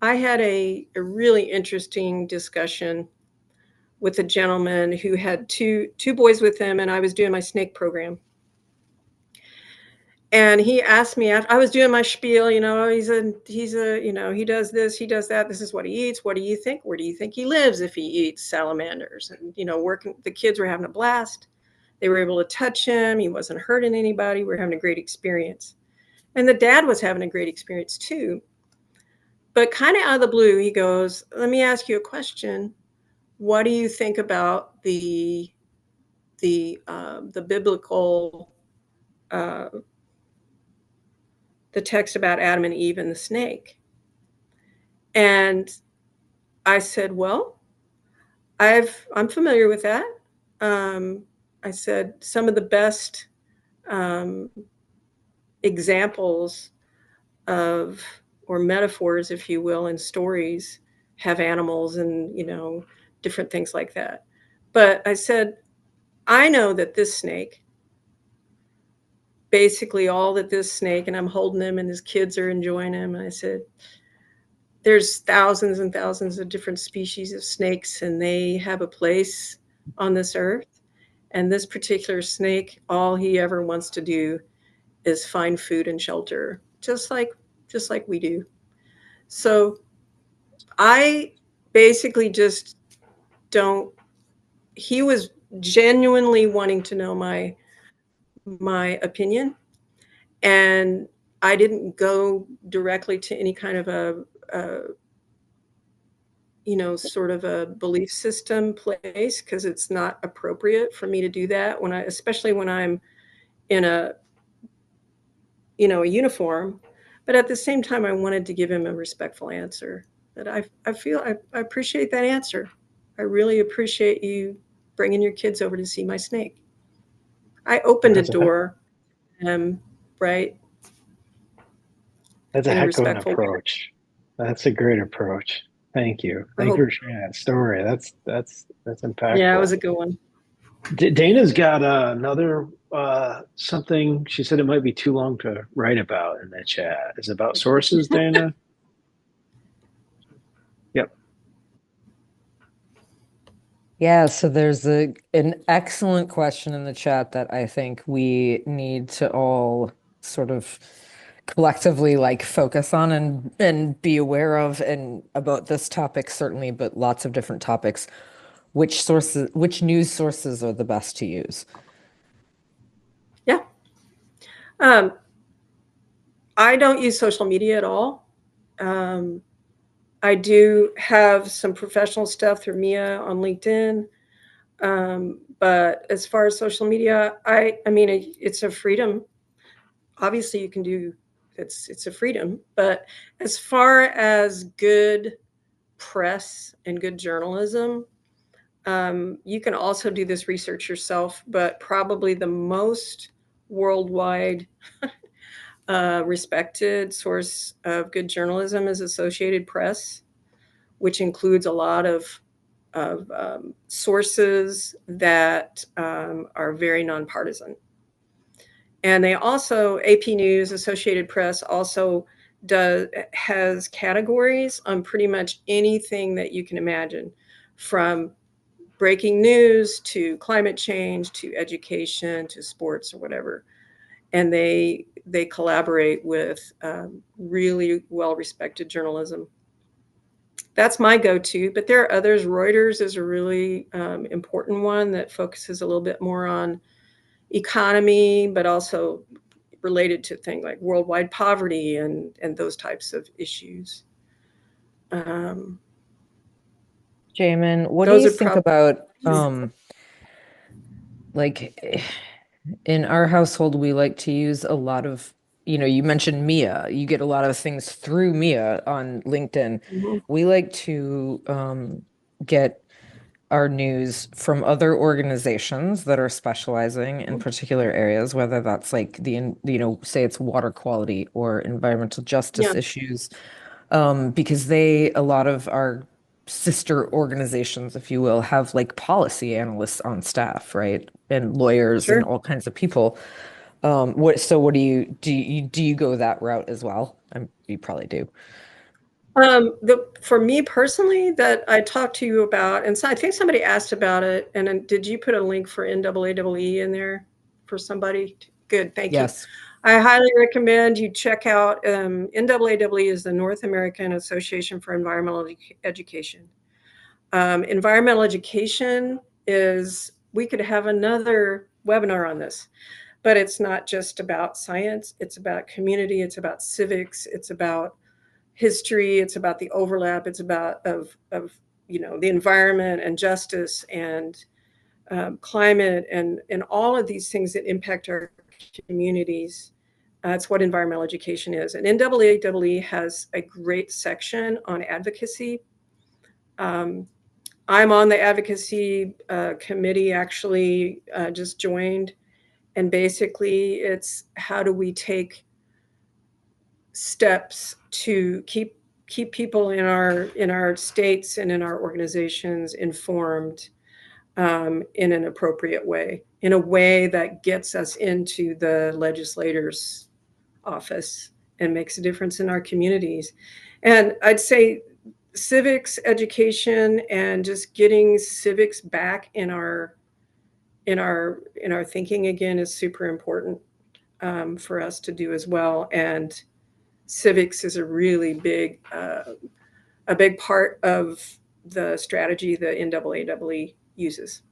I had a really interesting discussion with a gentleman who had two boys with him, and I was doing my snake program. And he asked me, after I was doing my spiel, he's a, he does this, he does that. This is what he eats. What do you think? Where do you think he lives if he eats salamanders? And, the kids were having a blast. They were able to touch him. He wasn't hurting anybody. We were having a great experience. And the dad was having a great experience too. But kind of out of the blue, he goes, let me ask you a question. What do you think about the biblical, the text about Adam and Eve and the snake? And I said, well, I'm familiar with that. I said some of the best examples of, or metaphors, if you will, in stories have animals and, different things like that. But I said, I know that this snake, basically all that this snake, and I'm holding him and his kids are enjoying him. And I said, there's thousands and thousands of different species of snakes, and they have a place on this earth. And this particular snake, all he ever wants to do is find food and shelter, just like we do. So I basically just don't, he was genuinely wanting to know my opinion. And I didn't go directly to any kind of a sort of a belief system place, because it's not appropriate for me to do that especially when I'm in a uniform. But at the same time, I wanted to give him a respectful answer. That I feel I appreciate that answer. I really appreciate you bringing your kids over to see my snake. I opened a door, right? That's a heck of an approach. That's a great approach. Thank you. Thank you for sharing that story. That's impactful. Yeah, it was a good one. Dana's got another something. She said it might be too long to write about in the chat. Is it about sources, Dana? Yep. Yeah, so there's an excellent question in the chat that I think we need to all sort of collectively focus on and be aware of, and about this topic certainly, but lots of different topics. Which news sources are the best to use? Yeah. I don't use social media at all. I do have some professional stuff through Mia on LinkedIn. But as far as social media, I mean, it's a freedom. Obviously, you can do it's a freedom. But as far as good press and good journalism, you can also do this research yourself. But probably the most worldwide respected source of good journalism is Associated Press, which includes a lot of sources that are very nonpartisan. And they also, AP News, Associated Press also has categories on pretty much anything that you can imagine, from breaking news to climate change to education to sports or whatever. And they collaborate with really well respected journalism. That's my go-to, but there are others. Reuters is a really important one that focuses a little bit more on economy, but also related to things like worldwide poverty and those types of issues. Um, Jamin, what do those you are think probably about like in our household, we like to use a lot of, you mentioned Mia. You get a lot of things through Mia on LinkedIn. Mhm. We like to get our news from other organizations that are specializing in particular areas, whether that's like say it's water quality or environmental Yeah, justice issues, because a lot of our sister organizations, if you will, have like policy analysts on staff, right? And lawyers and sure. all kinds of people. What do you go that route as well? You probably do. For me personally, that I talked to you about, and so I think somebody asked about it, and then did you put a link for NAAE in there for somebody? Good, thank you. Yes. I highly recommend you check out NAAE is the North American Association for Environmental Education. Environmental education is, we could have another webinar on this, but it's not just about science, it's about community, it's about civics, it's about history, it's about the overlap, it's about of the environment and justice and climate and all of these things that impact our communities. That's what environmental education is. And NAAE has a great section on advocacy. Um, I'm on the advocacy committee, actually, just joined. And basically, it's how do we take steps to keep people in our states and in our organizations informed in an appropriate way, in a way that gets us into the legislator's office and makes a difference in our communities. And I'd say civics education and just getting civics back in our thinking again is super important for us to do as well. And civics is a big part of the strategy the NAAE uses.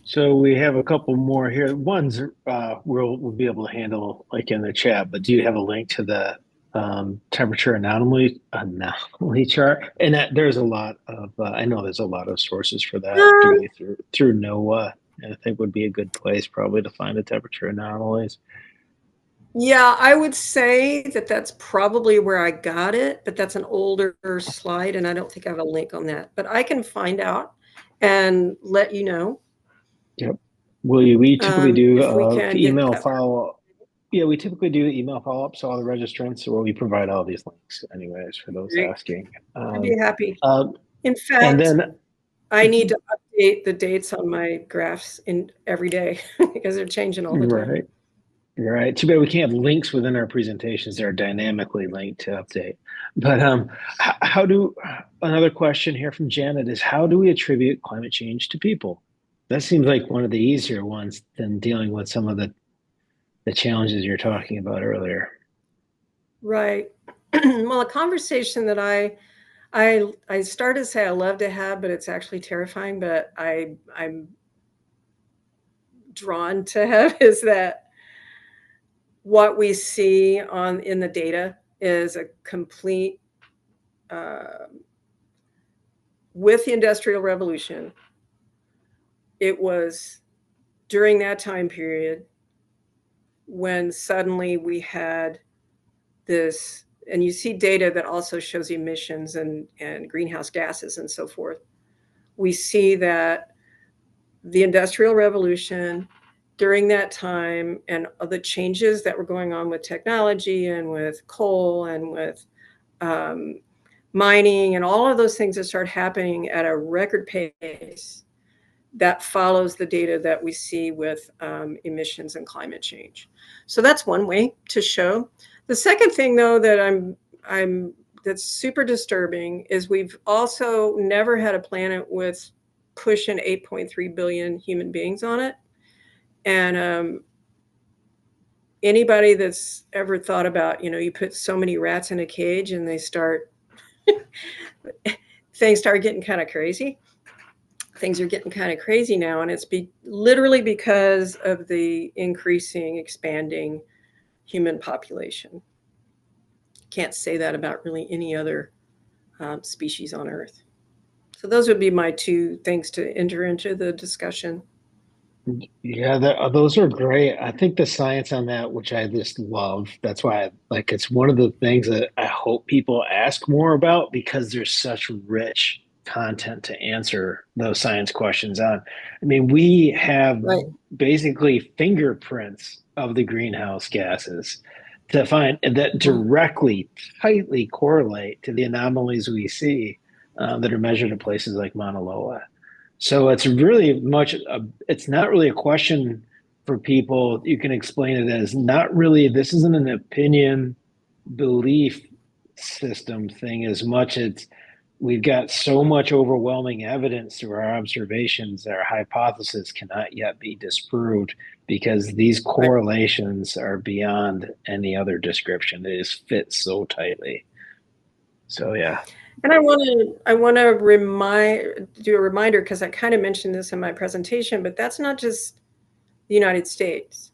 So we have a couple more here. One's we'll be able to handle like in the chat, but do you have a link to the temperature anomaly chart? And that there's a lot of I know there's a lot of sources for that, Um, particularly through NOAA. And I think would be a good place probably to find the temperature anomalies. yeah, I would say that that's probably where I got it, but that's an older slide, and I don't think I have a link on that. But I can find out and let you know Yep. We typically do if we can get email that. follow. Yeah, we typically do the email follow-up to all the registrants, where we provide all these links anyways for those Great. asking. I'd be happy. Um, In and fact, then, I need to update the dates on my graphs in every day because they're changing all the time. right, right. Too bad we can't have links within our presentations that are dynamically linked to update. But how do another question here from Janet is how do we attribute climate change to people? That seems like one of the easier ones than dealing with some of the challenges you're talking about earlier. Right. Well, a conversation that I start to say I love to have, but it's actually terrifying, but I'm drawn to have is that what we see on in the data is a complete with the Industrial Revolution, it was during that time period when suddenly we had this, and you see data that also shows emissions and greenhouse gases and so forth. We see that the Industrial Revolution during that time and the changes that were going on with technology and with coal and with um, mining and all of those things that start happening at a record pace that follows the data that we see with emissions and climate change. So that's one way to show. The second thing, though, that that's super disturbing is we've also never had a planet with pushing 8.3 billion human beings on it. And anybody that's ever thought about, you put so many rats in a cage and things start getting kind of crazy. Things are getting kind of crazy now, and it's literally because of the increasing, expanding human population. Can't say that about really any other species on Earth. So those would be my two things to enter into the discussion. Yeah, those are great. I think the science on that, which I just love, that's why it's one of the things that I hope people ask more about because there's such rich content to answer those science questions on. I mean, we have Right. basically fingerprints of the greenhouse gases to find that directly, tightly correlate to the anomalies we see that are measured in places like Mauna Loa. So it's really it's not really a question for people. You can explain it as not really, this isn't an opinion belief system thing as much as we've got so much overwhelming evidence through our observations that our hypothesis cannot yet be disproved because these correlations are beyond any other description. They just fit so tightly. So yeah. And I want to do a reminder because I kind of mentioned this in my presentation, but that's not just the United States.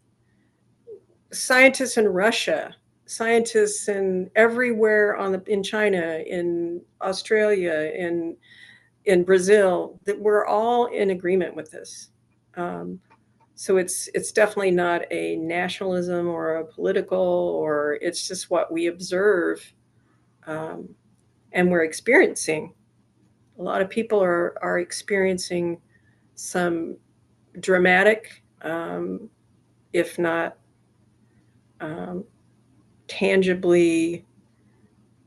Scientists in Russia, scientists in everywhere in China, in Australia, in Brazil, that we're all in agreement with this. So it's definitely not a nationalism or a political, or it's just what we observe and we're experiencing. A lot of people are experiencing some dramatic, if not tangibly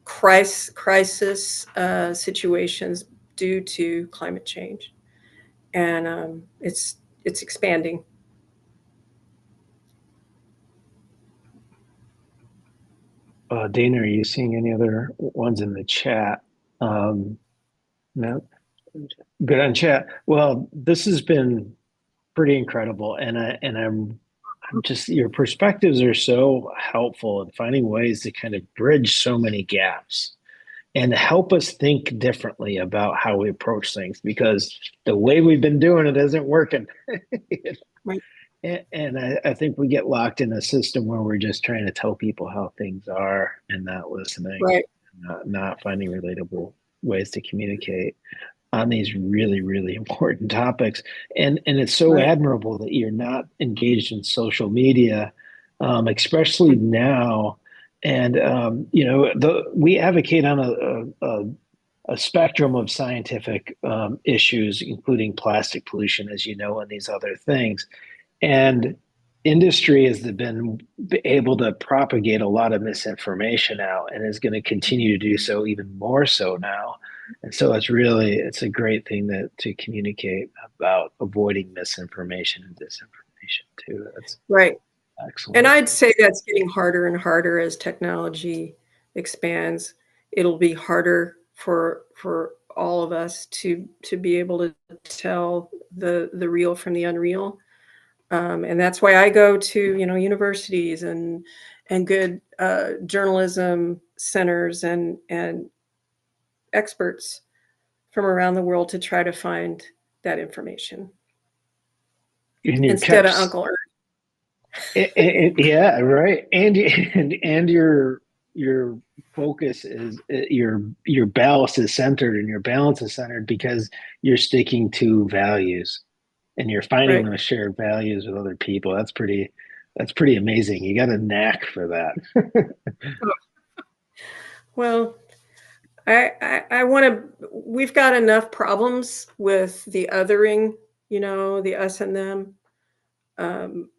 crisis situations due to climate change, and it's expanding. Dana, are you seeing any other ones in the chat? No, good on chat. Well, this has been pretty incredible, and I'm just your perspectives are so helpful in finding ways to kind of bridge so many gaps and help us think differently about how we approach things because the way we've been doing it isn't working. Right. And I think we get locked in a system where we're just trying to tell people how things are and not listening, Right. not finding relatable ways to communicate on these really, really important topics. And it's so Right. admirable that you're not engaged in social media, especially now. And we advocate on a spectrum of scientific issues, including plastic pollution, as you know, and these other things. And industry has been able to propagate a lot of misinformation out and is going to continue to do so even more so now. And so it's a great thing to communicate about avoiding misinformation and disinformation too. That's Right. excellent. And I'd say that's getting harder and harder as technology expands. It'll be harder for all of us to be able to tell the real from the unreal. And that's why I go to universities and good journalism centers and experts from around the world to try to find that information And your instead of text, Uncle Ernst. yeah, right. And your focus is your ballast is centered and your balance is centered because you're sticking to values and you're finding Right. those shared values with other people. That's pretty amazing. You got a knack for that. Well, I want to, we've got enough problems with the othering, the us and them. Um,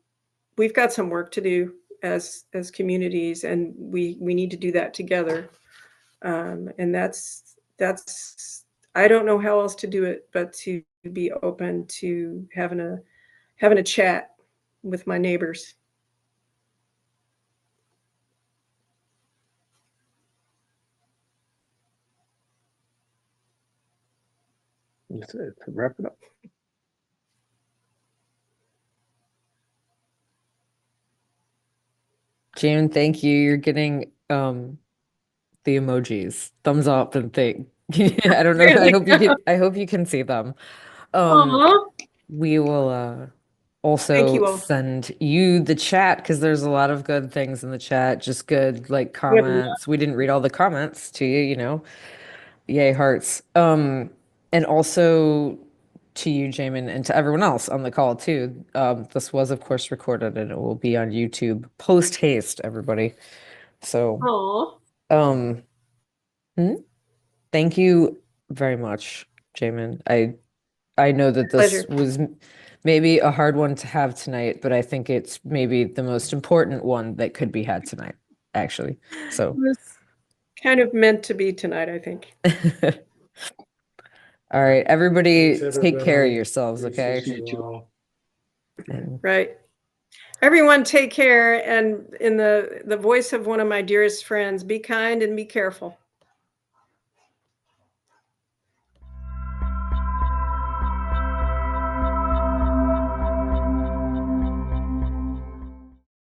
we've got some work to do as communities, and we need to do that together. And that's I don't know how else to do it but to be open to having a chat with my neighbors. To wrap it up. Jamin, thank you. You're getting the emojis, thumbs up and thing. I don't know. Really? I hope you can see them. Um, Aw. we will Thank also you all. send you the chat because there's a lot of good things in the chat, just good like We have a lot. comments. We didn't read all the comments to you, you know. Yay, hearts. And also to you, Jamin, and to everyone else on the call too. This was, of course, recorded and it will be on YouTube post haste, everybody. So, Aw. um, hmm? Thank you very much, Jamin. I know that this Pleasure. was maybe a hard one to have tonight, but I think it's maybe the most important one that could be had tonight, actually. It So, was kind of meant to be tonight, I think. all right, everybody, Thanks, take care of everybody. yourselves, Great to okay? meet you all. And Right. Everyone take care, and in the voice of one of my dearest friends, be kind and be careful.